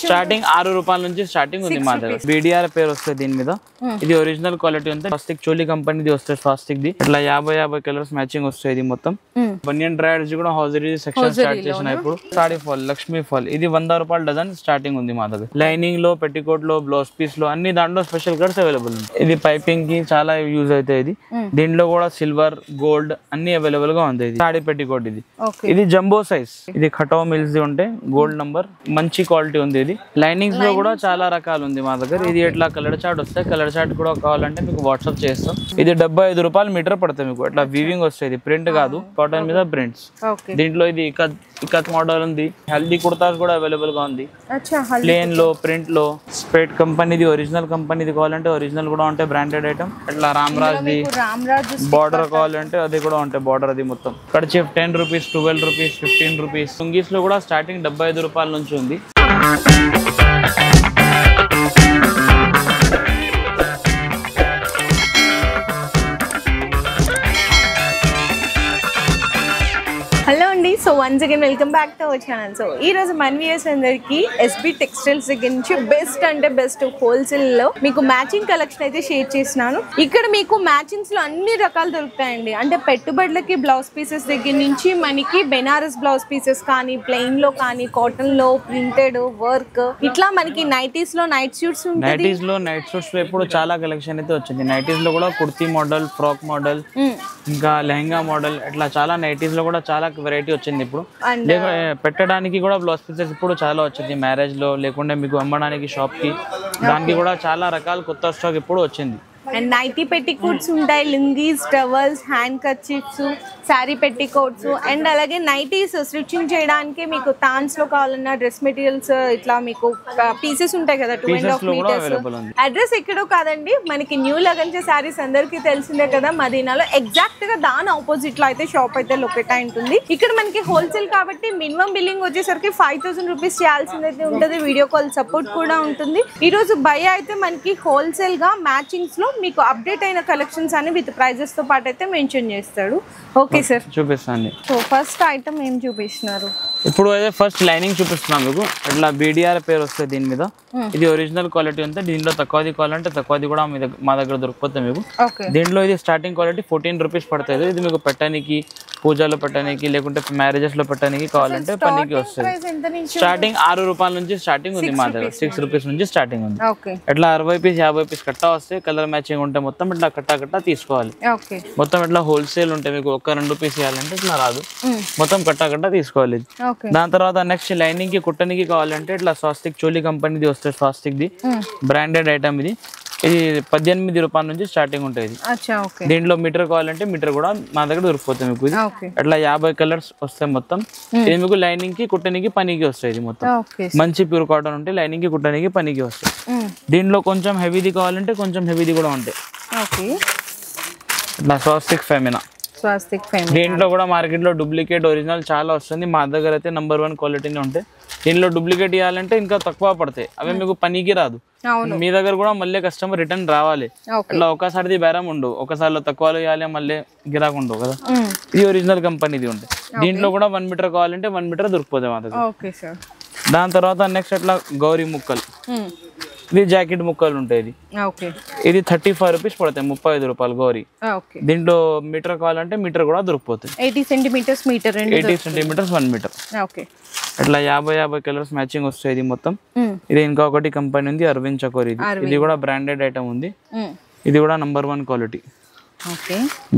Starting 6 రూపాయల నుంచి starting ఉంది మా దగ్గర. BDR పేరు వస్తుంది దీని మీద. ఇది ఒరిజినల్ క్వాలిటీ ఉంది. స్వాస్తిక్ చోలీ కంపెనీది వస్తుంది. స్వాస్తిక్ ది ఇట్లా 50 కలర్స్ మ్యాచింగ్ వస్తాయి. ఇది మొత్తం బనియన్ డ్రైయర్స్ కూడా హౌజరీ సెక్షన్ స్టార్ట్ చేసిన ఇప్పుడు. సారీ ఫాల్, లక్ష్మీ ఫాల్ ఇది 100 రూపాయల డజన్ స్టార్టింగ్ ఉంది మా దగ్గర. లైనింగ్ లో, పెట్టికోట్ లో, బ్లౌజ్ పీస్ లో అన్ని దాంట్లో స్పెషల్ కలర్స్ అవైలబుల్ ఉంది. ఇది పైపింగ్ కి చాలా యూజ్ అవుతాయి. ఇది దీంట్లో కూడా సిల్వర్, గోల్డ్ అన్ని అవైలబుల్ గా ఉంది. ఇది సాడీ పెట్టికోట్. ఇది జంబో సైజ్. ఇది ఖటో మిల్స్ ఉంటే గోల్డ్ నంబర్, మంచి క్వాలిటీ ఉంది. ఇది లైనింగ్స్ లో కూడా చాలా రకాలు ఉంది మా దగ్గర. ఇది ఎట్లా కలర్ చార్ట్ వస్తాయి. కలర్ చార్ట్ కూడా కావాలంటే మీకు వాట్సాప్ చేస్తాం. ఇది 75 రూపాయలు మీటర్ పడుతుంది మీకు. ఇట్లా వీవింగ్ వస్తుంది. ప్రింట్ కాదు, కాటన్ మీద ప్రింట్స్. దీంట్లో ఇది ఇకత్ మోడల్ ఉంది. హల్దీ కుర్తాస్ కూడా అవైలబుల్ గా ఉంది. ప్లేన్ లో, ప్రింట్ లో. స్ప్రేట్ కంపెనీది, ఒరిజినల్ కంపెనీది కావాలంటే ఒరిజినల్ కూడా ఉంటాయి. Branded item. ఇట్లా రామ్రాజ్ ది బార్డర్ కావాలంటే అది కూడా ఉంటాయి. బార్డర్ అది మొత్తం. Kerchief 10 rupees, 12 rupees, 15 rupees. Lungis లో కూడా స్టార్టింగ్ 75 రూపాయల నుంచి ఉంది. హలో అండి. So once again welcome back to our channel. So ఈ రోజు మన వ్యూయర్స్ అందరికి SB టెక్స్టైల్స్ దగ్గర నుంచి బెస్ట్ అంటే బెస్ట్ హోల్సేల్ లో మీకు మ్యాచింగ్ కలెక్షన్ అయితే షేర్ చేస్తున్నాను. ఇక్కడ మీకు మ్యాచింగ్స్ లో అన్ని రకాలు దొరుకుతాయండి. అంటే పెట్టుబడులకి బ్లౌజ్ పీసెస్ దగ్గర నుంచి మనకి బెనారస్ బ్లౌజ్ పీసెస్ కానీ, ప్లెయిన్ లో కానీ, కాటన్ లో, ప్రింటెడ్ వర్క్, ఇట్లా మనకి నైటీస్ లో నైట్ షూట్స్ ఉంటాయి. నైటీస్ లో నైట్ షూట్స్ లో ఇప్పుడు చాలా కలెక్షన్ అయితే వచ్చింది. నైటీస్ లో కూడా కుర్తీ మోడల్, ఫ్రాక్ మోడల్, ఇంకా లెహంగా మోడల్, ఇట్లా చాలా నైటీస్ లో కూడా చాలా వెరైటీ వచ్చింది ఇప్పుడు. పెట్టడానికి కూడా బ్లౌజ్ పీసెస్ ఇప్పుడు చాలా వచ్చింది. మ్యారేజ్ లో లేకుంటే మీకు అమ్మడానికి షాప్ కి, దానికి కూడా చాలా రకాల కొత్త స్టాక్ ఇప్పుడు వచ్చింది. అండ్ నైటీ పెట్టికోట్స్ ఉంటాయి, lungis, towels, hand kerchiefs, sari petticoats, and అలాగే నైటీస్ స్టిచ్చింగ్ చేయడానికి మీకు తాన్స్ లో కావాలన్నా డ్రెస్ మెటీరియల్స్ ఇట్లా మీకు పీసెస్ ఉంటాయి కదా 2.5 మీటర్స్. అడ్రస్ ఎక్కడో కాదండి, మనకి న్యూ లగంచ శారీస్ అందరికీ తెలిసిందే కదా, మదీనాలో. ఎగ్జాక్ట్ గా దాని ఆపోజిట్ లో అయితే షాప్ అయితే లొకేట్ అయి ఉంటుంది. ఇక్కడ మనకి హోల్సేల్ కాబట్టి మినిమం బిల్లింగ్ వచ్చేసరికి 5000 రూపీస్ చేయాల్సింది అయితే ఉంటుంది. వీడియో కాల్ సపోర్ట్ కూడా ఉంటుంది. ఈ రోజు భయ్య అయితే మనకి హోల్సేల్ గా మ్యాచింగ్స్ లో మీకు అప్డేట్ అయిన కలెక్షన్స్ అని విత్ ప్రైజెస్ తో పాటు అయితే మెన్షన్ చేస్తాడు. ఓకే సార్, చూపిస్తాను. సో ఫస్ట్ ఐటమ్ ఏం చూపిస్తున్నారు? ఇప్పుడు అయితే ఫస్ట్ లైనింగ్ చూపిస్తున్నాం మీకు. ఇట్లా BDR పేరు వస్తుంది దీని మీద. ఇది ఒరిజినల్ క్వాలిటీ ఉంది. దీంట్లో తక్కువది కావాలంటే తక్కువది కూడా మా దగ్గర దొరికిపోతుంది మీకు. దీంట్లో ఇది స్టార్టింగ్ క్వాలిటీ 14 రూపీస్ పడుతుంది. ఇది మీకు పెట్టడానికి, పూజలో పెట్టడానికి, లేకుంటే మ్యారేజెస్ లో పెట్టడానికి కావాలంటే పనికి వస్తుంది. స్టార్టింగ్ 6 రూపాయల నుంచి స్టార్టింగ్ ఉంది మా దగ్గర. 6 రూపీస్ నుంచి స్టార్టింగ్ ఉంది. ఇట్లా 60 పీస్, 50 పీస్ కట్టా వస్తే కలర్ మ్యాచింగ్ ఉంటే మొత్తం ఇట్లా కట్టా తీసుకోవాలి. మొత్తం ఇట్లా హోల్సేల్ ఉంటే మీకు 1-2 పీస్ ఇవ్వాలంటే ఇట్లా రాదు, మొత్తం కట్టా తీసుకోవాలి. దాని తర్వాత నెక్స్ట్ లైనింగ్ కి, కుట్టనికి కావాలంటే ఇట్లా స్వాస్తిక్ చోలీ కంపెనీది వస్తుంది. Swastik the branded item. ఇది 18 రూపాయల నుంచి స్టార్టింగ్ ఉంటుంది. దీంట్లో మీటర్ కావాలంటే మీటర్ కూడా మా దగ్గర దొరికిపోతుంది మీకు. అట్లా 50 కలర్స్ వస్తాయి మొత్తం. ఇది మీకు లైనింగ్ కి, కుట్టనికి, పనికి వస్తాయి. ఇది మొత్తం మంచి ప్యూర్ కాటన్ ఉంటే లైనింగ్ కి, కుట్టనికి, పనికి వస్తాయి. దీంట్లో కొంచెం హెవీది కావాలంటే కొంచెం హెవీది కూడా ఉంటాయి. ఇట్లా స్వాస్తిక్ ఫెమినా. దీంట్లో కూడా మార్కెట్ లో డూప్లికేట్, ఒరిజినల్ చాలా వస్తుంది. మా దగ్గర అయితే నంబర్ 1 క్వాలిటీనే ఉంటాయి. దీనిలో డూప్లికేట్ ఇవ్వాలంటే ఇంకా తక్కువ పడతాయి. అవి మీకు పనికి రాదు. మీ దగ్గర కూడా మళ్ళీ కస్టమర్ రిటర్న్ రావాలి. అట్లా ఒకసారిది బేరం ఉండవు. ఒకసారిలో తక్కువలో ఇవ్వాలి, మళ్ళీ గిరాకు ఉండవు కదా. ఇది ఒరిజినల్ కంపెనీది ఉంటాయి. దీంట్లో కూడా 1 మీటర్ కావాలంటే 1 మీటర్ దొరికిపోతాయి మా దగ్గర. దాని తర్వాత నెక్స్ట్ అట్లా గౌరీ ముక్కలు. ఇది జాకెట్ ముక్కలు ఉంటాయి. ఇది 35 రూపీస్ పడతాయి. 35 రూపాయలు గౌరీ. దీంట్లో మీటర్ కావాలంటే మీటర్ కూడా దొరికిపోతాయి. 80 సెంటీమీటర్స్ 1 మీటర్. ఇట్లా 50 కలర్స్ మ్యాచింగ్ వస్తాయి. ఇది మొత్తం. ఇది ఇంకొకటి కంపెనీ ఉంది, అరవింద్ చకోరి. ఇది కూడా బ్రాండెడ్ ఐటమ్ ఉంది. ఇది కూడా నంబర్ 1 క్వాలిటీ.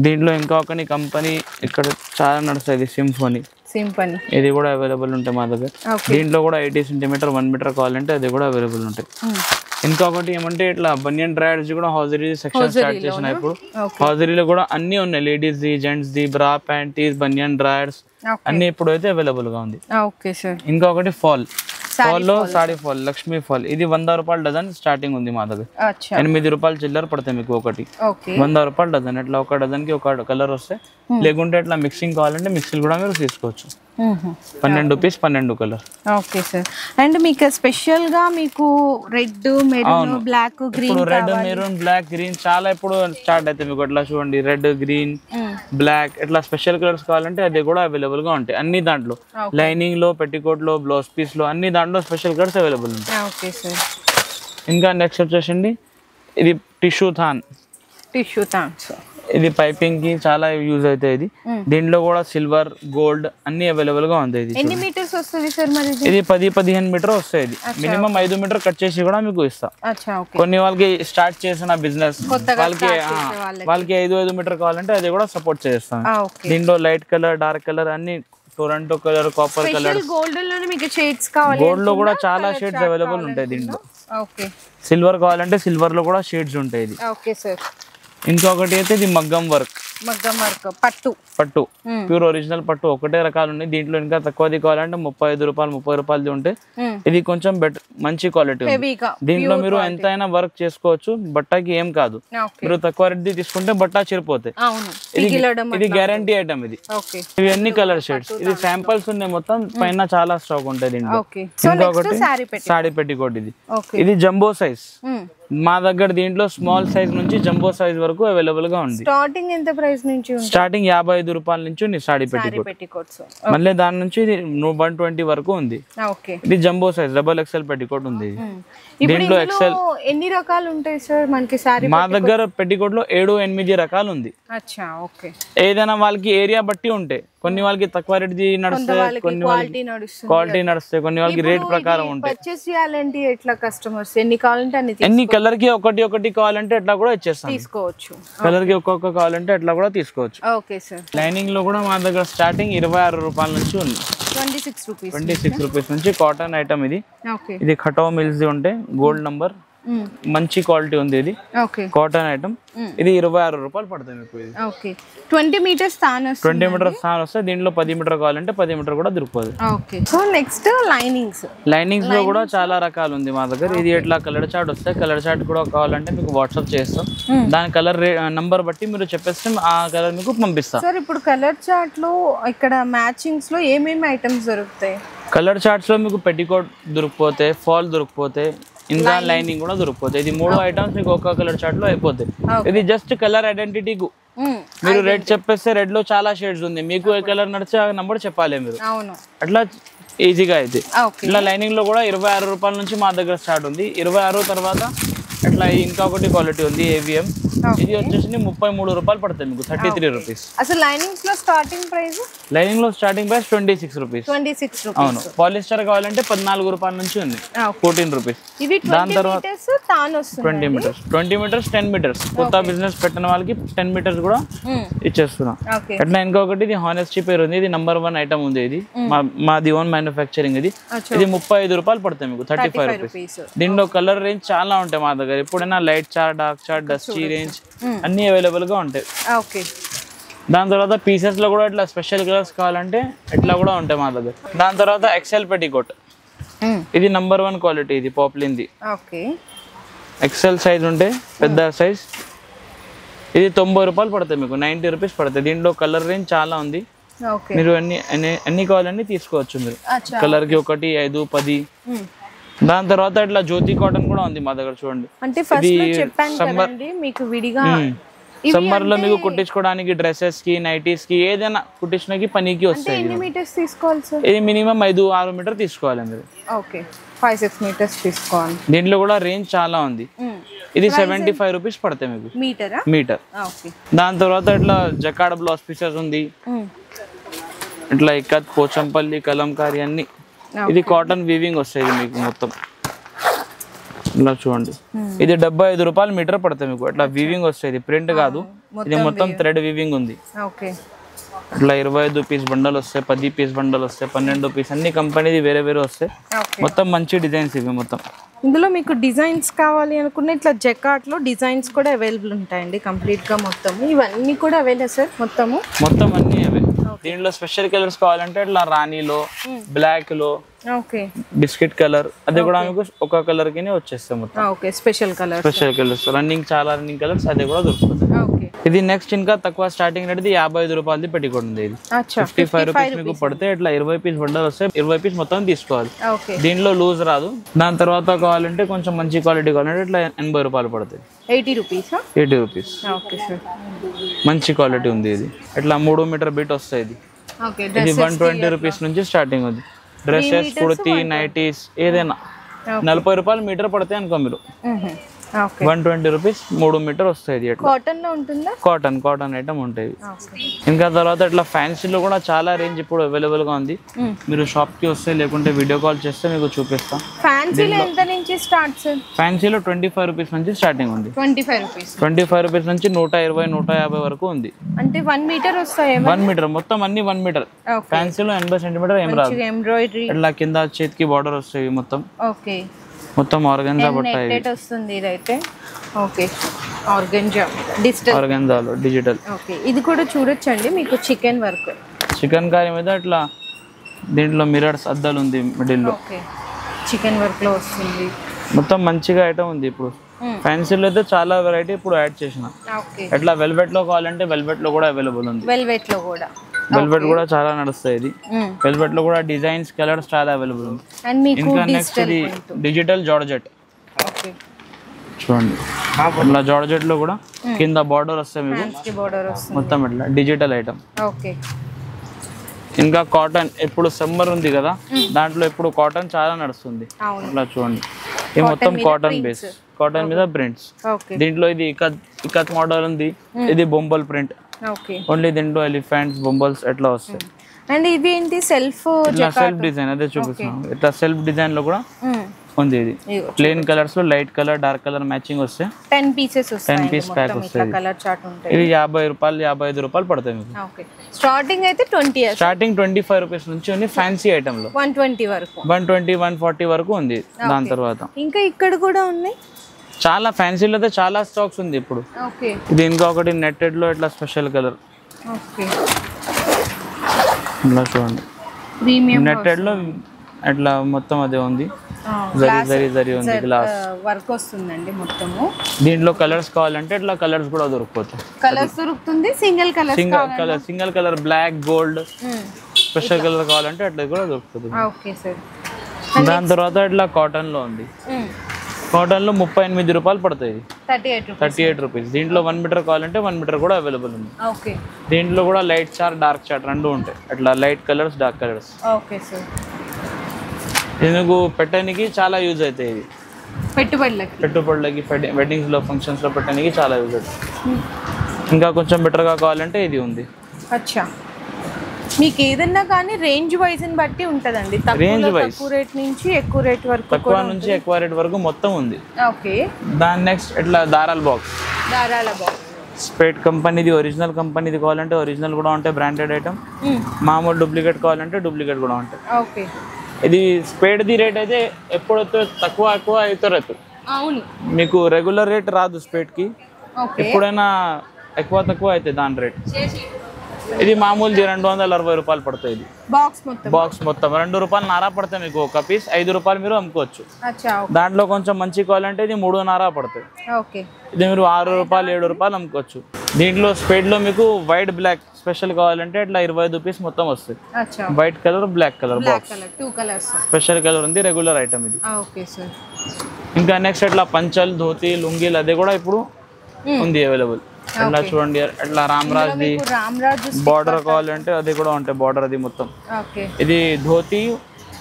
దీంట్లో ఇంకొకటి కంపెనీ ఇక్కడ చాలా నడుస్తుంది, సింఫోనీ. ఇది కూడా అవైలబుల్ ఉంటాయి మా దగ్గర. దీంట్లో కూడా 80 సెంటీమీటర్ 1 మీటర్ కావాలంటే అది కూడా అవైలబుల్ ఉంటాయి. ఇంకొకటి ఏమంటే ఇట్లా బనియన్ డ్రైయర్స్ కూడా హౌజరీ సెక్షన్ స్టార్ట్ చేసిన ఇప్పుడు. హౌజరీలో కూడా అన్ని ఉన్నాయి. లేడీస్ ది, జెంట్స్ ది, బ్రా, ప్యాంటీస్, బనియన్ డ్రైయర్స్ అన్ని ఇప్పుడు అయితే అవైలబుల్ గా ఉంది. ఇంకొకటి ఫాల్ లో సాడీ ఫాల్, లక్ష్మీ ఫాల్. ఇది 100 రూపాయల డజన్ స్టార్టింగ్ ఉంది మా దగ్గర. 8 రూపాయలు చిల్లర పడతాయి మీకు ఒకటి. 100 రూపాయల డజన్. ఇట్లా ఒక డజన్ కి ఒక కలర్ వస్తాయి. లేకుంటే ఇట్లా మిక్సింగ్ కావాలంటే మిక్సింగ్ కూడా మీరు తీసుకోవచ్చు. 12 rupees 12 colour. Okay sir. And మీకు స్పెషల్ గా మీకు red, maroon, black, green, red, maroon, black, green చాలా ఇప్పుడు స్టార్ట్ అయితే మీకు అట్లా చూడండి రెడ్, గ్రీన్, బ్లాక్ ఇట్లా స్పెషల్ కలర్స్ కావాలంటే అది కూడా అవైలబుల్ గా ఉంటాయి అన్ని దాంట్లో. లైనింగ్ లో, పెట్టికోట్ లో, బ్లౌజ్ పీస్ లో అన్ని దాంట్లో స్పెషల్ కలర్స్ అవైలబుల్ ఉంటాయి. Okay sir. ఇంకా నెక్స్ట్ వచ్చేసండి ఇది టిష్యూ థాన్. ఇది పైపింగ్ కి చాలా యూజ్ అవుతాయి. ఇది దీంట్లో కూడా సిల్వర్, గోల్డ్ అన్ని అవైలబుల్ గా ఉంది. ఎన్ని మీటర్స్ వస్తుంది సార్ మరి? ఇది 10-15 మీటర్ వస్తాయి. ఇది మినిమం 5 మీటర్ కట్ చేసి కూడా మీకు ఇస్తాం. కొన్ని వాళ్ళకి స్టార్ట్ చేసిన బిజినెస్ వాళ్ళకి 5 మీటర్ కావాలంటే అది కూడా సపోర్ట్ చేస్తాం. దీంట్లో లైట్ కలర్, డార్క్ కలర్ అన్ని, Toronto colour, copper colour, gold లో కూడా చాలా షేడ్స్ అవైలబుల్ ఉంటాయి దీంట్లో. సిల్వర్ కావాలంటే సిల్వర్ లో కూడా షేడ్స్ ఉంటాయి. ఇంకొకటి అయితే ఇది మగ్గం వర్క్ పట్టు ప్యూర్ ఒరిజినల్ పట్టు ఒకటే రకాలు ఉన్నాయి. దీంట్లో ఇంకా తక్కువది కావాలంటే 35 రూపాయలు 30 రూపాయలది ఉంటే ఇది కొంచెం మంచి క్వాలిటీ ఉంది. దీంట్లో మీరు ఎంతైనా వర్క్ చేసుకోవచ్చు, బట్టకి ఏం కాదు. మీరు తక్కువ రేట్ తీసుకుంటే బట్ట చిరిపోతాయి. ఇది గ్యారంటీ ఐటమ్. ఇది ఇవి అన్ని కలర్ షేడ్స్. ఇది శాంపుల్స్ ఉన్నాయి మొత్తం, పైన చాలా స్టాక్ ఉంటాయి దీంట్లో. ఇంకొకటి సాడీ పెట్టికోట్. ఇది జంబో సైజ్. మా దగ్గర దీంట్లో స్మాల్ సైజ్ నుంచి జంబో సైజ్ వరకు అవైలబుల్ గా ఉంది. స్టార్టింగ్ ఎంత ప్రైస్ నుంచి? స్టార్టింగ్ 55 రూపాయల నుంచి ఉంది సాడీ పెట్టికోట్. మళ్ళీ దాని నుంచి 120 వరకు ఉంది. ఇది jumbo size double XL petticoat ఉంది. దీంట్లో ఎక్సెల్ ఎన్ని రకాలు ఉంటాయి సార్ మనకి సారీ? మా దగ్గర పెట్టికోట్ లో 7-8 రకాలు ఉంది. ఏదైనా వాళ్ళకి ఏరియా బట్టి ఉంటాయి. కొన్ని వాళ్ళకి తక్కువ రేట్ నడుస్తాయి, కొన్ని వాళ్ళకి క్వాలిటీ నడుస్తాయి, కొన్ని వాళ్ళకి రేట్ ప్రకారం ఉంటాయి. పర్చేస్ చేయాలంటే ఎట్లా కస్టమర్స్ ఎన్ని కావాలంటే ఎన్ని కలర్ కి ఒకటి కావాలంటే ఎట్లా కూడా ఇచ్చేస్తాం. తీసుకోవచ్చు. కలర్ కి ఒక్కొక్క కావాలంటే ఎట్లా కూడా తీసుకోవచ్చు. Okay sir. లైనింగ్ లో కూడా మా దగ్గర స్టార్టింగ్ 26 రూపాయల నుంచి ఉంది. 26 రూపీస్ నుంచి కాటన్ ఐటమ్. ఇది ఖటో మిల్స్ ఉంటే గోల్డ్ నంబర్ మంచి క్వాలిటీ ఉంది. ఇది కాటన్ ఐటమ్. ఇది 26 రూపాయలు పడుతుంది మీకు. ఇది 20 మీటర్స్ స్థాన్ వస్తే దీంట్లో 10 మీటర్ కావాలంటే 10 మీటర్ కూడా దొరుకుతుంది. సో నెక్స్ట్ లైనింగ్స్ లో కూడా చాలా రకాలు ఉంది మా దగ్గర. ఇది ఎట్లా కలర్ చార్ట్ వస్తాయి. కలర్ చార్ట్ కూడా కావాలంటే మీకు వాట్సాప్ చేస్తాం. దాని కలర్ నంబర్ బట్టి మీరు చెప్పేస్తే ఆ కలర్ మీకు పంపిస్తాం. సార్ ఇప్పుడు కలర్ చార్ట్ లో ఇక్కడ మ్యాచింగ్స్ లో ఏమేమి ఐటమ్స్ దొరుకుతాయి? కలర్ చార్ట్స్ లో మీకు పెట్టికోట్ దొరికిపోతాయి, ఫాల్ దొరికిపోతాయి, ఇంకా లైనింగ్ కూడా దొరికిపోతాయి. ఇది 3 ఐటమ్స్ మీకు ఒక్క కలర్ చార్ట్ లో అయిపోతాయి. ఇది జస్ట్ కలర్ ఐడెంటిటీ. మీరు రెడ్ చెప్పేస్తే రెడ్ లో చాలా షేడ్స్ ఉంది, మీకు ఏ కలర్ నడిచే ఆ నంబర్ చెప్పాలి మీరు. అట్లా ఈజీగా అయితే. ఇట్లా లైనింగ్ లో కూడా 26 రూపాయల నుంచి మా దగ్గర స్టార్ట్ ఉంది. 26 తర్వాత అట్లా ఇంకొకటి క్వాలిటీ ఉంది ఏవిఎం. ఇది వచ్చేసి 33 రూపాయలు పడుతుంది మీకు, 33 రూపీస్. అసలు లైనింగ్స్ లో స్టార్టింగ్ ప్రైస్? లైనింగ్ లో స్టార్టింగ్ ప్రైస్ 26 రూపీస్. అవును. పాలిస్టర్ కావాలంటే 14 రూపాయల నుంచి ఉంది, 14 రూపీస్. దాని తర్వాత 20 మీటర్స్ 10 మీటర్స్ కొత్త బిజినెస్ పెట్టిన వాళ్ళకి 10 మీటర్స్ కూడా ఇచ్చేస్తున్నాం. అట్లా ఇంకొకటి ఇది హానెస్టీ పేరు ఉంది. ఇది నంబర్ 1 ఐటమ్ ఉంది. ఇది మాది ఓన్ మ్యానుఫ్యాక్చరింగ్. ఇది 35 రూపాయలు పడుతుంది మీకు, 35 రూపీస్. దీంట్లో కలర్ రేంజ్ చాలా ఉంటాయి మా దగ్గర. ఎప్పుడైనా light chart, dark chart, dusty range అన్ని అవైలబుల్ గా ఉంటాయి. దాని తర్వాత పీసెస్ లో కూడా ఇట్లా స్పెషల్ కలర్స్ కావాలంటే ఇట్లా కూడా ఉంటాయి మా దగ్గర. దాని తర్వాత ఎక్సెల్ పెట్టికోట్. ఇది నంబర్ 1 క్వాలిటీ. ఇది పాపులర్ ది. ఎక్సెల్ సైజ్ ఉంటే పెద్ద సైజ్. ఇది 90 రూపాయలు పడుతుంది మీకు, 90 రూపీస్ పడుతుంది. దీంట్లో కలర్ రేంజ్ చాలా ఉంది. మీరు అన్ని కావాలన్నీ తీసుకోవచ్చు మీరు. కలర్ కి 1, 5, 10. దాని తర్వాత ఇట్లా జ్యోతి కాటన్ కూడా ఉంది మా దగ్గర. చూడండి, సమ్మర్ లో మీకు కుట్టించుకోవడానికి డ్రెస్సెస్ కి, నైటీస్ కి, ఏదైనా కుట్టించడానికి పనికి వస్తాయి. ఇది మినిమం 5-6 మీటర్ తీసుకోవాలి మీరు. 5-6 మీటర్స్ తీసుకోవాలి. దీంట్లో కూడా రేంజ్ చాలా ఉంది. ఇది 75 రూపీస్ పడతాయి మీకు మీటర్. దాని తర్వాత ఇట్లా జకాడ్ బ్లౌజ్ పీసెస్ ఉంది. ఇట్లా ఇక్కత్, పోచంపల్లి, కలంకారీ అన్ని. ఇది కాటన్ వీవింగ్ వస్తాయి మీకు మొత్తం. ఇలా చూడండి, ఇది 75 రూపాయలు మీటర్ పడుతుంది మీకు. అట్లా వీవింగ్ వస్తాయి, ప్రింట్ కాదు. ఇది మొత్తం థ్రెడ్ వీవింగ్ ఉంది. ఇట్లా 25 పీస్ బండల్ వస్తాయి, 10 పీస్ బండల్ వస్తాయి, 12 పీస్. అన్ని కంపెనీది వేరే వేరే వస్తాయి. మొత్తం మంచి డిజైన్స్ ఇవి మొత్తం. ఇందులో మీకు డిజైన్స్ కావాలి అనుకున్న ఇట్లా జకాట్ లో డిజైన్స్ కూడా అవైలబుల్ ఉంటాయండి కంప్లీట్ గా. మొత్తం ఇవన్నీ కూడా అవైలబుల్ సార్? మొత్తం అన్ని అవే. దీంట్లో స్పెషల్ కలర్స్ కావాలంటే ఇట్లా రాణిలో, బ్లాక్ లో, ఓకే బిస్కెట్ కలర్, అది కూడా మీకు ఒక కలర్ కి వచ్చేస్తాయి మొత్తం. ఓకే స్పెషల్ కలర్స్ రన్నింగ్, చాలా రన్నింగ్ కలర్స్ అది కూడా దొరుకుతుంది. ఓకే ఇది నెక్స్ట్ ఇంకా తక్కువ స్టార్టింగ్ రేట్ 55 రూపాయలది పెట్టికోట్ ఉంది. ఇది 55 రూపీస్ మీకు పడితే ఇట్లా 20 పీస్ బండల్ వస్తాయి. 20 పీస్ మొత్తం తీసుకోవాలి. దీనిలో లూజ్ రాదు. దాని తర్వాత కావాలంటే కొంచెం మంచి క్వాలిటీ కావాలంటే ఇట్లా 80 రూపాయలు పడుతుంది. 80 రూపీస్ మంచి క్వాలిటీ ఉంది. ఇది ఇట్లా 3 మీటర్ బిట్ వస్తాయి. ఇది 120 రూపీస్ నుంచి స్టార్టింగ్ ఉంది. డ్రెస్సెస్, కుర్తీ, నైటీస్ ఏదైనా 40 రూపాయలు మీటర్ పడతాయి అనుకో మీరు. 120 రూపీస్ 3 మీటర్ వస్తాయి. కాటన్ లో ఉంటుందా? కాటన్ ఐటమ్ ఉంటాయి. ఇంకా తర్వాత ఇట్లా ఫ్యాన్సీలో కూడా చాలా రేంజ్ ఇప్పుడు అవైలబుల్ గా ఉంది. మీరు షాప్ కి వస్తే లేకుంటే వీడియో కాల్ చేస్తే మీకు చూపిస్తాం. ఫ్యాన్సీలో ఎంత నుంచి స్టార్ట్ సార్? ఫ్యాన్సీలో 25 రూపీస్ నుంచి స్టార్టింగ్ ఉంది. 25 రూపీస్ నుంచి 120, 150 వరకు ఉంది. అంటే 1 మీటర్ వస్తాయి. 1 మీటర్ మొత్తం అన్ని 1 మీటర్. ఫ్యాన్సీలో 80 సెంటీమీటర్ ఏం రాదు. ఎంబ్రాయిడరీ ఇట్లా కింద చేతికి బార్డర్ వస్తాయి మొత్తం. ఓకే మొత్తం ఆర్గంజా బట్టాయి. నెట్ వస్తుంది ఇదైతే. Okay ఆర్గంజాలో digital. ఓకే ఇది కూడా చూడొచ్చండి మీకు. చికెన్ వర్క్, చికెన్ కర్రీ మీద ఇట్లా దీంట్లో మిరర్స్ అద్దాలు ఉంది మిడిల్ లో. ఓకే చికెన్ వర్క్ లో వస్తుంది. మొత్తం మంచిగా ఐటమ్ ఉంది. ఇప్పుడు ఫ్యాన్సీలో అయితే చాలా వెరైటీ ఇప్పుడు యాడ్ చేసిన. ఇట్లా వెల్వెట్ లో కావాలంటే వెల్వెట్ లో కూడా అవైలబుల్ ఉంది. వెల్వెట్ కూడా చాలా నడుస్తాయి. ఇది వెల్వెట్ లో కూడా డిజైన్స్, కలర్స్ చాలా అవైలబుల్ ఉంది. ఇంకా నెక్స్ట్ ఇది డిజిటల్ జార్జెట్ చూడండి. ఇట్లా జార్జెట్ లో కూడా కింద బార్డర్ వస్తాయి మీకు మొత్తం ఇట్లా డిజిటల్ ఐటమ్. ఇంకా కాటన్, ఇప్పుడు సమ్మర్ ఉంది కదా, దాంట్లో ఇప్పుడు కాటన్ చాలా నడుస్తుంది. ఇట్లా చూడండి, ఇది మొత్తం కాటన్ బేస్, కాటన్ మీద ప్రింట్స్. దీంట్లో ఇది ఇకత్ మోడల్ ఉంది. ఇది బొంబల్ ప్రింట్. ఓన్లీ దీంట్లో ఎలిఫెంట్స్, బొంబల్స్ ఎట్లా వస్తాయి. అండ్ ఇది ఏంటి? సెల్ఫ్ డిజైన్ అదే చూపిస్తున్నాం. ఇట్లా సెల్ఫ్ డిజైన్ లో కూడా ఉంది. ఇది ప్లెయిన్ కలర్స్ లో light colour, dark colour matching వస్తాయి. 10 పీసెస్ ప్యాక్ వస్తాయి. కలర్ చార్ట్ ఉంటాయి. ఇది 50 రూపాయలు, 55 రూపాయలు పడతాయి మీకు. స్టార్టింగ్ అయితే 25 రూపీస్ నుంచి ఉంది. ఫ్యాన్సీ ఐటమ్ లో 120 వరకు, 120, 140 వరకు ఉంది. దాని తర్వాత ఇంకా ఇక్కడ కూడా ఉన్నాయి చాలా. ఫ్యాన్సీలో అయితే చాలా స్టాక్స్ ఉంది ఇప్పుడు. ఇది ఇంకా ఒకటి నెట్టెడ్ లో ఇట్లా స్పెషల్ కలర్. ఇలా చూడండి, నెట్టెడ్ లో అట్లా మొత్తం అదే ఉంది. జరీ ఉంది, గ్లాస్ వర్క్ వస్తుందండి మొత్తము. దీంట్లో కలర్స్ కావాలంటే ఇట్లా కలర్స్ కూడా దొరుకుతాయి. కలర్స్ దొరుకుతుంది. Single colour black, gold, special colour కావాలంటే అట్లా కూడా దొరుకుతుంది. దాని తర్వాత ఇట్లా కాటన్ లో ఉంది. కాటన్ లో 38 రూపాయలు పడతాయి. 38 రూపీస్. దీంట్లో 1 మీటర్ కావాలంటే 1 మీటర్ కూడా అవైలబుల్ ఉంది. దీంట్లో కూడా లైట్ చార్ట్, డార్క్ చార్ట్ రెండు ఉంటాయి. అట్లా లైట్ కలర్స్, డార్క్ కలర్స్. దీనికి పెట్టడానికి చాలా యూజ్ అవుతాయి. ఇది పెట్టుబడులకి, వెడ్డింగ్స్ లో, ఫంక్షన్స్ లో పెట్టడానికి చాలా యూజ్ అవుతుంది. ఇంకా కొంచెం బెటర్ గా కావాలంటే ఇది ఉంది. మీకు ఏదన్నా కానీ రేంజ్ వైజ్ ని బట్టి ఉంటదండి. తక్కువ రేట్ నుంచి ఎక్కువ రేట్ వరకు, తక్కువ నుంచి ఎక్కువ రేట్ వరకు మొత్తం ఉంది. దాని నెక్స్ట్ ఇట్లా దారాల బాక్స్. స్పేట్ కంపెనీది, ఒరిజినల్ కంపెనీది కావాలంటే ఒరిజినల్ కూడా ఉంటాయి, బ్రాండెడ్ ఐటమ్. మామూలు డూప్లికేట్ కావాలంటే డూప్లికేట్ కూడా ఉంటాయి. ఇది స్పేట్ ది రేట్ అయితే ఎప్పుడు తక్కువ అవుతారు. మీకు రెగ్యులర్ రేట్ రాదు స్పేట్ కి. ఎప్పుడైనా ఎక్కువ తక్కువ అవుతాయి దాని రేట్. ఇది మామూలుది 260 రూపాయలు పడుతుంది. ఇది బాక్స్ మొత్తం 2 రూపాయలు నారా పడతాయి మీకు ఒక పీస్. 5 రూపాయలు మీరు అమ్ముకోవచ్చు. దాంట్లో కొంచెం మంచి కావాలంటే ఇది 3 నారా పడుతుంది. ఇది మీరు 6 రూపాయలు, 7 రూపాయలు అమ్ముకోవచ్చు. దీంట్లో స్పేడ్ లో మీకు వైట్, బ్లాక్ స్పెషల్ కావాలంటే ఇట్లా 25 పీస్ మొత్తం వస్తుంది. White colour, black colour box. Special colour ఉంది, రెగ్యులర్ ఐటమ్ ఇది. ఇంకా నెక్స్ట్ ఇట్లా పంచల్, ధోతి, లుంగీలు అది కూడా ఇప్పుడు ఉంది అవైలబుల్. ఇట్లా చూడండి, ఇట్లా రామరాజ్ ది బార్డర్ కావాలంటే అది కూడా ఉంటాయి. బార్డర్ అది మొత్తం. ఇది ధోతి,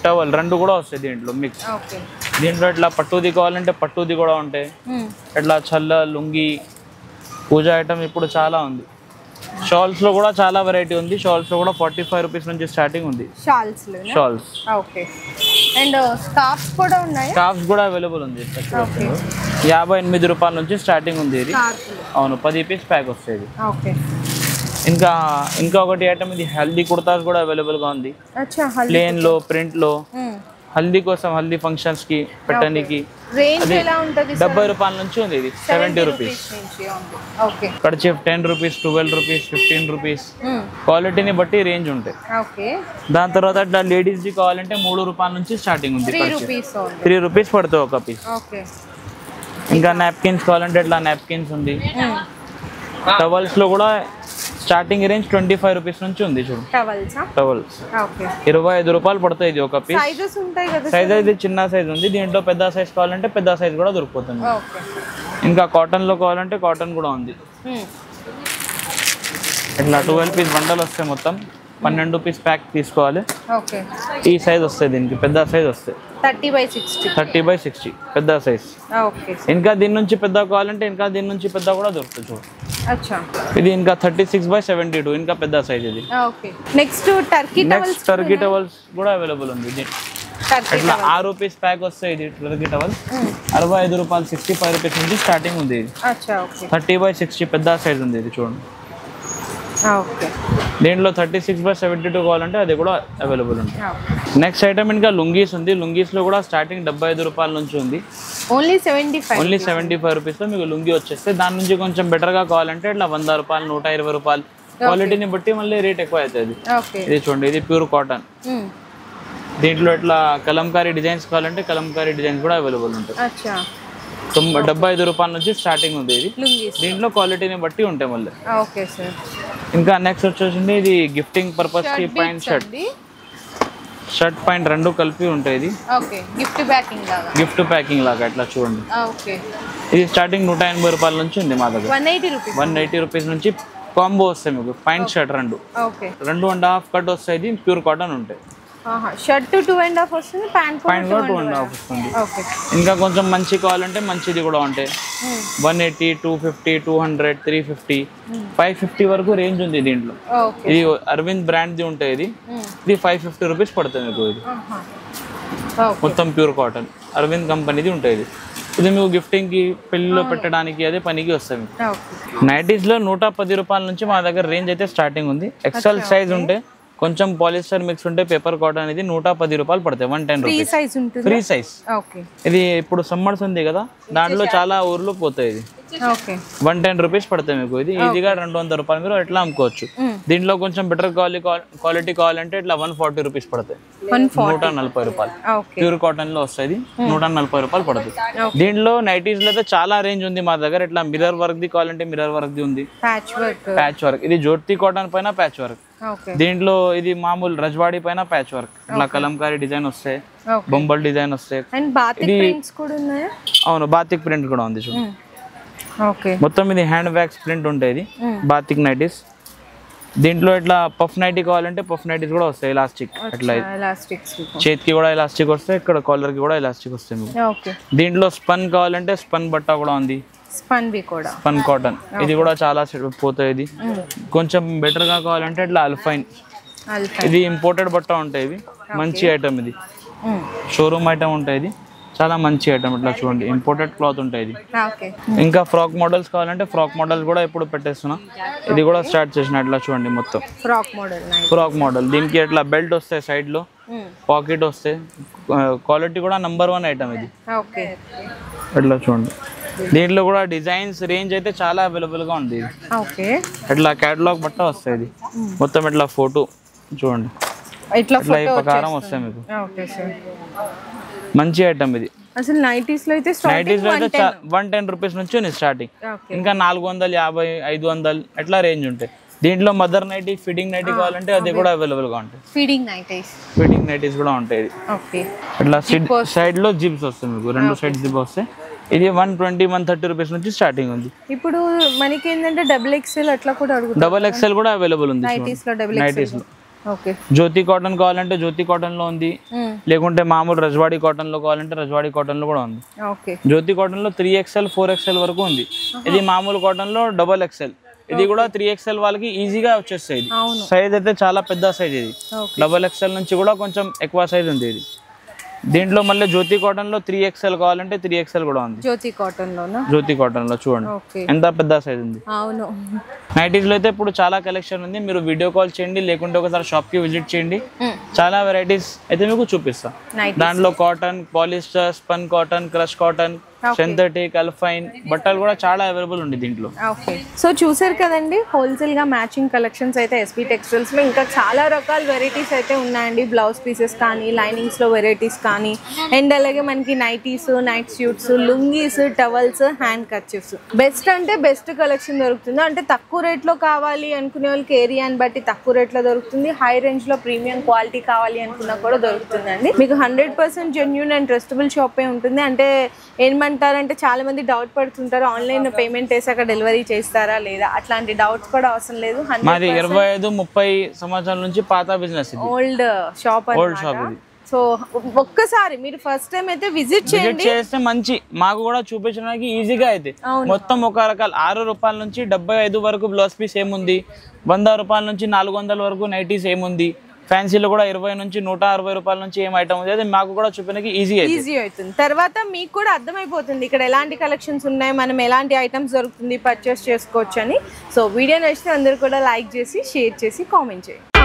టవల్ రెండు కూడా వస్తాయి దీంట్లో మిక్స్. దీంట్లో ఇట్లా పట్టుది కావాలంటే పట్టుది కూడా ఉంటాయి. ఇట్లా చల్ల, లుంగి, పూజ ఐటమ్ ఇప్పుడు చాలా ఉంది. షాల్స్ లో కూడా చాలా వెరైటీ ఉంది. షాల్స్ లో కూడా 45 రూపీస్ నుంచి స్టార్టింగ్ ఉంది. షాల్స్ అండ్ స్కార్ఫ్స్ కూడా ఉన్నాయి. స్కార్ఫ్స్ కూడా అవైలబుల్ ఉంది. 58 రూపాయల నుంచి స్టార్టింగ్ ఉంది ఇది. అవును, 10 పీస్ ప్యాక్ వస్తుంది. ఇంకా ఒకటి ఐటమ్ ఇది హల్దీ కుర్తాస్ కూడా అవైలబుల్ గా ఉంది. ప్లేన్ లో, ప్రింట్ లో, హల్దీ కోసం, హల్దీ ఫంక్షన్స్ కి పెట్టడానికి రేంజ్ ఎలా ఉంటది 70 రూపాయల నుంచి ఉంది. ఇది 70 rupees. Okay. Kerchief 10 rupees, 12 rupees, 15 rupees, క్వాలిటీని బట్టి రేంజ్ ఉంటాయి. ఓకే. దాని తర్వాత ఇట్లా లేడీస్ ది కావాలంటే 3 రూపాయల నుంచి స్టార్టింగ్ ఉంది. 3 రూపీస్ పడుతుంది ఒక పీస్. ఓకే. ఇంకా నాప్కిన్స్ కావాలంటే ఇట్లా నాప్కిన్స్ ఉంది. టవల్స్ లో కూడా స్టార్టింగ్ రేంజ్ 25 రూపీస్ నుంచి ఉంది. చూడు టవల్స్ 25 రూపాయలు పడుతుంది ఇది ఒక పీస్. సైజ్ అయితే చిన్న సైజ్ ఉంది. దీంట్లో పెద్ద సైజ్ కావాలంటే పెద్ద సైజ్ కూడా దొరుకుతుంది. ఇంకా కాటన్ లో కావాలంటే కాటన్ కూడా ఉంది. ఇట్లా 12 పీస్ బండల్ వస్తాయి. మొత్తం 12 పీస్ ప్యాక్ తీసుకోవాలి. ఈ సైజ్ వస్తాయి. దీనికి పెద్ద సైజ్ వస్తాయి 30x60 పెద్ద సైజ్. ఇంకా దీని నుంచి పెద్ద కావాలంటే ఇంకా దీని నుంచి పెద్ద కూడా దొరుకుతుంది. చూడు ఇది ఇంకా 36x72 ఇంకా పెద్ద సైజ్ ఇది. నెక్స్ట్ టర్కీ టవల్స్ కూడా అవైలబుల్ ఉంది. ఇట్లా 6 రూపీస్ ప్యాక్ వస్తాయి. ఇది టర్కీ టవల్స్ 65 రూపాయలు, 65 రూపీస్ నుంచి స్టార్టింగ్ ఉంది. ఇది 30x60 పెద్ద సైజ్ ఉంది. ఇది చూడండి. దీంట్లో 36x72 కావాలంటే అది కూడా అవైలబుల్ ఉంది. నెక్స్ట్ ఐటమ్ ఇంకా లుంగీస్ ఉంది. లుంగీస్ లో కూడా స్టార్టింగ్ 75 రూపాయల నుంచి ఉంది. ఓన్లీ 75 రూపీస్ లో మీకు లుంగీ వచ్చేస్తే దాని నుంచి కొంచెం బెటర్ గా కావాలంటే ఇట్లా 100 రూపాయలు, 120 రూపాయలు క్వాలిటీని బట్టి మళ్ళీ రేట్ ఎక్కువ అవుతుంది. ఇది చూడండి. ఇది ప్యూర్ కాటన్. దీంట్లో ఇట్లా కలంకారీ డిజైన్స్ కావాలంటే కలంకారీ డిజైన్స్ కూడా అవైలబుల్ ఉంటాయి. 75 రూపాయల నుంచి స్టార్టింగ్ ఉంది. ఇది దీంట్లో క్వాలిటీని బట్టి ఉంటాయి మళ్ళీ. ఇంకా నెక్స్ట్ వచ్చేసింది ఇది గిఫ్టింగ్ పర్పస్ కి ప్యాంట్ షర్ట్ ప్యాంట్ రెండు కలిపి ఉంటాయి. ఇది గిఫ్ట్ ప్యాకింగ్ లాగా ఇట్లా చూడండి. ఇది స్టార్టింగ్ 180 రూపాయల నుంచి ఉంది మా దగ్గర. 180 రూపీస్ నుంచి కాంబో వస్తాయి మీకు. ప్యాంట్ షర్ట్ రెండు 2.5 కట్ వస్తాయి. ఇది ప్యూర్ కాటన్ ఉంటాయి. షర్ట్ 2.5 వస్తుంది, ప్యాంట్ కూడా 2.5 వస్తుంది. ఇంకా కొంచెం మంచి కావాలంటే మంచిది కూడా ఉంటాయి. 180, 250, 200, 350, 550 వరకు రేంజ్ ఉంది దీంట్లో. ఇది అరవింద్ బ్రాండ్ ది ఉంటాయి. ఇది 550 రూపీస్ పడుతుంది మీకు. ఇది మొత్తం ప్యూర్ కాటన్ అరవింద్ కంపెనీది ఉంటుంది. ఇది మీకు గిఫ్టింగ్ కి, పెళ్లిలో పెట్టడానికి అదే పనికి వస్తుంది. నైటీస్ లో 110 రూపాయల నుంచి మా దగ్గర రేంజ్ అయితే స్టార్టింగ్ ఉంది. ఎక్సెల్ సైజ్ ఉంటే కొంచెం పాలిస్టర్ మిక్స్ ఉంటే పేపర్ కాటన్ అనేది 110 రూపాయలు పడతాయి. 110 రూపీస్ ఫ్రీ సైజ్. ఇది ఇప్పుడు సమ్మర్స్ ఉంది కదా, దాంట్లో చాలా ఊర్లో పోతాయి. ఇది 110 రూపీస్ పడతాయి మీకు. ఇది ఈజీగా 200 రూపాయలు మీరు ఎట్లా అమ్ముకోవచ్చు. దీంట్లో కొంచెం బెటర్ క్వాలిటీ కావాలంటే ఇట్లా 140 రూపీస్ పడతాయి. 140 రూపాయలు ప్యూర్ కాటన్ లో వస్తాయి. 140 రూపాయలు పడుతుంది. దీంట్లో నైటీస్ లో అయితే చాలా రేంజ్ ఉంది మా దగ్గర. ఇట్లా మిర్రర్ వర్క్ ది కావాలంటే మిర్రర్ వర్క్ ది ఉంది. ప్యాచ్ వర్క్ ఇది జ్యోతి కాటన్ పైన ప్యాచ్ వర్క్. దీంట్లో ఇది మామూలు రజ్వాడి పైన ప్యాచ్ వర్క్. ఇట్లా కలంకారీ డిజైన్ వస్తాయి, బొంబల్ డిజైన్ వస్తాయి. అవును, బాతిక్ ప్రింట్ కూడా ఉంది. చూడండి మొత్తం ఇది హ్యాండ్ వ్యాక్స్ ప్రింట్ ఉంటాయి. Batik nighties. దీంట్లో ఇట్లా పఫ్ నైటీ కావాలంటే పఫ్ నైటీస్ కూడా వస్తాయి. ఎలాస్టిక్ అట్లా చేతికి కూడా ఎలాస్టిక్ వస్తాయి, ఇక్కడ కాలర్ కి కూడా ఎలాస్టిక్ వస్తాయి. దీంట్లో స్పన్ కావాలంటే స్పన్ బట్ట కూడా ఉంది. స్పన్ కాటన్ ఇది కూడా చాలా పోతాయి. ఇది కొంచెం బెటర్ గా కావాలంటే ఇట్లా అల్ఫైన్. ఇది ఇంపోర్టెడ్ బట్ట ఉంటాయి. ఇవి మంచి ఐటమ్. ఇది షోరూమ్ ఐటమ్ ఉంటాయి. ఇది చాలా మంచి ఐటమ్. ఇట్లా చూడండి ఇంపోర్టెడ్ క్లాత్ ఉంటాయి. ఇది ఇంకా ఫ్రాక్ మోడల్స్ కావాలంటే ఫ్రాక్ మోడల్స్ కూడా ఇప్పుడు పెట్టేస్తున్నా. ఇది కూడా స్టార్ట్ చేసిన. ఇట్లా చూడండి మొత్తం ఫ్రాక్ మోడల్. దీనికి ఇట్లా బెల్ట్ వస్తాయి, సైడ్ లో పాకెట్ వస్తాయి. క్వాలిటీ కూడా నంబర్ 1 ఐటమ్ ఇది. ఇట్లా చూడండి. దీంట్లో కూడా డిజైన్స్ రేంజ్ అయితే చాలా అవైలబుల్ గా ఉంది. ఇట్లా కేటలాగ్ బట్ట వస్తాయి. మొత్తం ఇట్లా ఫోటో చూడండి, ఇట్లా ఈ ప్రకారం వస్తాయి మీకు. మంచి ఐటమ్ ఇది. అసలు నైటీస్ లో అయితే 110 రూపీస్ నుంచి ఉంది స్టార్టింగ్. ఇంకా 450, 500 ఎట్లా రేంజ్ ఉంటాయి. దీంట్లో మదర్ నైటీ, ఫిట్టింగ్ నైటీ కావాలంటే అది కూడా అవైలబుల్ గా ఉంటాయి. ఫిట్టింగ్ నైటీస్ కూడా ఉంటాయి. ఇట్లా సైడ్ లో జిప్స్ వస్తాయి మీకు. 2 సైడ్ జిప్ వస్తాయి. ఇది 120, 130 రూపీస్ నుంచి స్టార్టింగ్ ఉంది. ఇప్పుడు మనకి ఏంటంటే XXL అట్లా కూడా అడుగుతారు. XXL కూడా అవైలబుల్ ఉంది నైటీస్ లో. జ్యోతి కాటన్ కావాలంటే జ్యోతి కాటన్ లో ఉంది. లేకుంటే మామూలు రజ్వాడి కాటన్ లో కావాలంటే రజ్వాడి కాటన్ లో కూడా ఉంది. జ్యోతి కాటన్ లో 3XL, 4XL వరకు ఉంది. ఇది మామూలు కాటన్ లో XXL. ఇది కూడా 3XL వాళ్ళకి ఈజీగా వచ్చేస్తాయి. సైజ్ అయితే చాలా పెద్ద సైజ్. ఇది XXL నుంచి కూడా కొంచెం ఎక్కువ సైజ్ ఉంది. ఇది దీంట్లో మళ్ళీ జ్యోతి కాటన్ లో 3XL కావాలంటే 3XL కూడా ఉంది. జ్యోతి కాటన్ లోనా? జ్యోతి కాటన్ లో చూడండి ఎంత పెద్ద సైజ్ ఉంది. అవును. నైటీస్ లో అయితే ఇప్పుడు చాలా కలెక్షన్ ఉంది. మీరు వీడియో కాల్ చేయండి, లేకుంటే ఒకసారి షాప్ కి విజిట్ చేయండి. చాలా వెరైటీస్ అయితే మీకు చూపిస్తా. దాంట్లో cotton, polyester, spun cotton, crush cotton, synthetic, alpine బట్టలు కూడా చాలా అవైలబుల్ ఉంది దీంట్లో. ఓకే, సో చూసారు కదండి హోల్సేల్ గా మ్యాచింగ్ కలెక్షన్స్ అయితే ఎస్పీ టెక్స్టైల్స్ లో ఇంకా చాలా రకాల వెరైటీస్ అయితే ఉన్నాయండి. బ్లౌజ్ పీసెస్ కానీ, లైనింగ్స్ లో వెరైటీస్ కానీ, అండ్ అలాగే మనకి nighties, night suits, lungis, towels, hand kerchiefs best అంటే బెస్ట్ కలెక్షన్ దొరుకుతుంది. అంటే తక్కువ రేట్ లో కావాలి అనుకునే వాళ్ళకి ఏరియాని బట్టి తక్కువ రేట్ లో దొరుకుతుంది. హై రేంజ్ లో ప్రీమియం క్వాలిటీ కావాలి అనుకున్నా కూడా దొరుకుతుందండి. మీకు 100% జెన్యూన్ అండ్ ట్రస్టబుల్ షాపే ఉంటుంది. అంటే ఏమంటారంటే చాలా మంది డౌట్ పడుతుంటారు, ఆన్లైన్ పేమెంట్ వేసాక డెలివరీ చేస్తారా లేదా, అట్లాంటి డౌట్స్ కూడా అవసరం లేదు. మాది 25-30 సంవత్సరాల నుంచి పాత బిజినెస్, ఓల్డ్ షాప్ ఇది. సో ఒక్కసారి మీరు ఫస్ట్ టైం అయితే విజిట్ చేస్తే మంచి, మాకు కూడా చూపించడానికి ఈజీగా అయితే. మొత్తం ఒక రకాల 6 రూపాయల నుంచి 75 వరకు బ్లౌజ్ పీస్ ఏముంది, 100 రూపాయల నుంచి 400 వరకు నైటీస్ ఏముంది, ఫ్యాన్సీలో కూడా 20 నుంచి 160 రూపాయల నుంచి ఏం ఐటమ్ ఉంది, అది మాకు కూడా చూపించడానికి ఈజీ అవుతుంది. తర్వాత మీకు కూడా అర్థమైపోతుంది ఇక్కడ ఎలాంటి కలెక్షన్స్ ఉన్నాయి, మనం ఎలాంటి ఐటమ్స్ దొరుకుతుంది, పర్చేస్ చేసుకోవచ్చు అని. సో వీడియో నచ్చితే అందరూ కూడా లైక్ చేసి, షేర్ చేసి, కామెంట్ చేయండి.